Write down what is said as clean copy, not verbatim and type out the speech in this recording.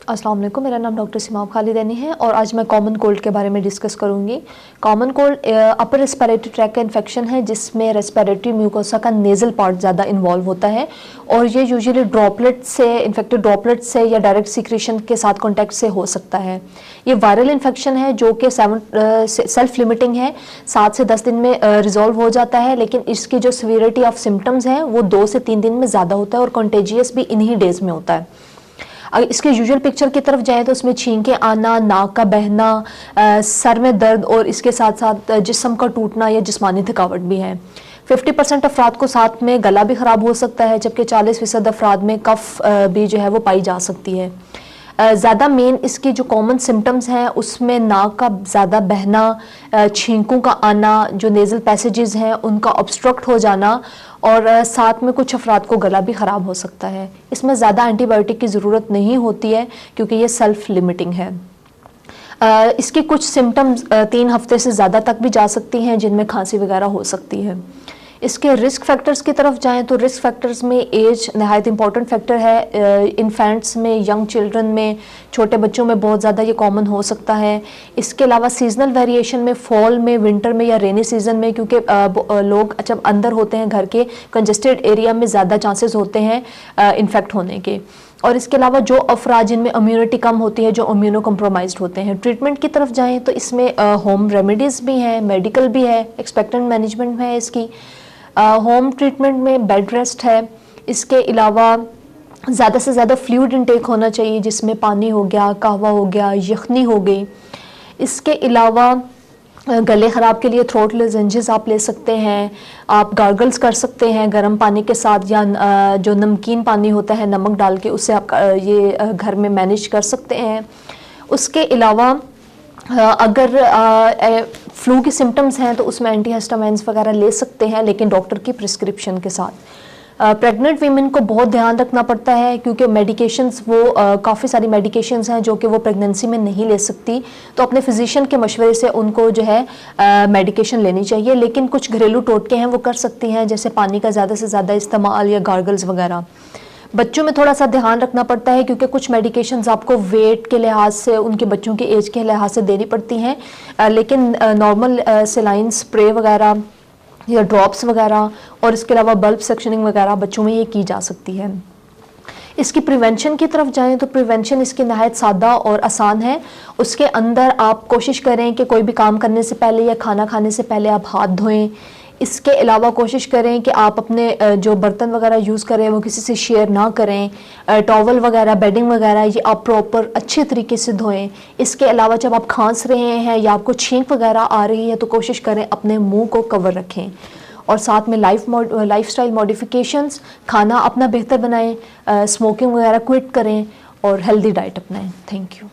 अस्सलाम वालेकुम, मेरा नाम डॉक्टर सिमाम खालिदैनी है और आज मैं कॉमन कोल्ड के बारे में डिस्कस करूंगी। Common cold upper respiratory tract का इन्फेक्शन है जिसमें रेस्पिरेटरी म्यूकोसा का नेज़ल पार्ट ज़्यादा इन्वॉल्व होता है और ये यूजुअली ड्रॉपलेट से, इन्फेक्टेड ड्रॉपलेट से या डायरेक्ट सीक्रेशन के साथ कॉन्टैक्ट से हो सकता है। ये वायरल इन्फेक्शन है जो कि सेल्फ लिमिटिंग है, 7 से 10 दिन में रिजॉल्व हो जाता है, लेकिन इसकी जो सीवियरिटी ऑफ सिम्टम्स हैं वो 2 से 3 दिन में ज़्यादा होता है और कॉन्टेजियस भी इन्हीं डेज में होता है। अगर इसके यूजुअल पिक्चर की तरफ जाएं तो उसमें छींकें आना, नाक का बहना, सर में दर्द और इसके साथ साथ जिस्म का टूटना या जिस्मानी थकावट भी है। 50% अफराद को साथ में गला भी ख़राब हो सकता है, जबकि 40% अफराद में कफ भी जो है वो पाई जा सकती है। ज़्यादा मेन इसकी जो कॉमन सिम्टम्स हैं उसमें नाक का ज़्यादा बहना, छींकों का आना, जो नेज़ल पैसेजेस हैं उनका ऑब्स्ट्रक्ट हो जाना और साथ में कुछ अफराद को गला भी ख़राब हो सकता है। इसमें ज़्यादा एंटीबायोटिक की ज़रूरत नहीं होती है क्योंकि ये सेल्फ लिमिटिंग है। इसके कुछ सिम्टम्स 3 हफ्ते से ज़्यादा तक भी जा सकती हैं जिनमें खांसी वगैरह हो सकती है। इसके रिस्क फैक्टर्स की तरफ जाएं तो रिस्क फैक्टर्स में एज नहायत इंपॉर्टेंट फैक्टर है। इन्फेंट्स में, यंग चिल्ड्रन में, छोटे बच्चों में बहुत ज़्यादा ये कॉमन हो सकता है। इसके अलावा सीजनल वेरिएशन में, फॉल में, विंटर में या रेनी सीजन में, क्योंकि लोग जब अंदर होते हैं घर के कंजेस्टेड एरिया में ज़्यादा चांसेस होते हैं इन्फेक्ट होने के। और इसके अलावा जो अफराद जिनमें इम्यूनिटी कम होती है, जो इम्यूनो कम्प्रोमाइज्ड होते हैं। ट्रीटमेंट की तरफ जाएँ तो इसमें होम रेमेडीज़ भी हैं, मेडिकल भी है, एक्सपेक्टेंट मैनेजमेंट है इसकी। होम ट्रीटमेंट में बेड रेस्ट है। इसके अलावा ज़्यादा से ज़्यादा फ्लूइड इनटेक होना चाहिए जिसमें पानी हो गया, कहवा हो गया, यखनी हो गई। इसके अलावा गले ख़राब के लिए थ्रोट लोजेंजेस आप ले सकते हैं। आप गार्गल्स कर सकते हैं गर्म पानी के साथ या जो नमकीन पानी होता है नमक डाल के, उससे आप ये घर में मैनेज कर सकते हैं। उसके अलावा अगर फ्लू के सिम्टम्स हैं तो उसमें एंटीहिस्टामाइन्स वगैरह ले सकते हैं, लेकिन डॉक्टर की प्रिस्क्रिप्शन के साथ। प्रेग्नेंट वीमेन को बहुत ध्यान रखना पड़ता है क्योंकि मेडिकेशंस वो काफ़ी सारी मेडिकेशंस हैं जो कि वो प्रेगनेंसी में नहीं ले सकती, तो अपने फिजिशियन के मशवरे से उनको जो है मेडिकेशन लेनी चाहिए। लेकिन कुछ घरेलू टोटके हैं वो कर सकती हैं, जैसे पानी का ज़्यादा से ज़्यादा इस्तेमाल या गार्गल्स वगैरह। बच्चों में थोड़ा सा ध्यान रखना पड़ता है क्योंकि कुछ मेडिकेशंस आपको वेट के लिहाज से, उनके बच्चों के एज के लिहाज से देनी पड़ती हैं, लेकिन नॉर्मल सेलाइन स्प्रे वगैरह या ड्रॉप्स वगैरह और इसके अलावा बल्ब सेक्शनिंग वगैरह बच्चों में ये की जा सकती है। इसकी प्रिवेंशन की तरफ जाएं तो प्रिवेंशन इसकी नहायत सादा और आसान है। उसके अंदर आप कोशिश करें कि कोई भी काम करने से पहले या खाना खाने से पहले आप हाथ धोएं। इसके अलावा कोशिश करें कि आप अपने जो बर्तन वगैरह यूज़ करें वो किसी से शेयर ना करें। टॉवल वगैरह, बेडिंग वगैरह ये आप प्रॉपर अच्छे तरीके से धोएं। इसके अलावा जब आप खांस रहे हैं या आपको छींक वगैरह आ रही है तो कोशिश करें अपने मुंह को कवर रखें। और साथ में लाइफस्टाइल मॉडिफिकेशंस, खाना अपना बेहतर बनाएं, स्मोकिंग वगैरह क्विट करें और हेल्दी डाइट अपनाएं। Thank you.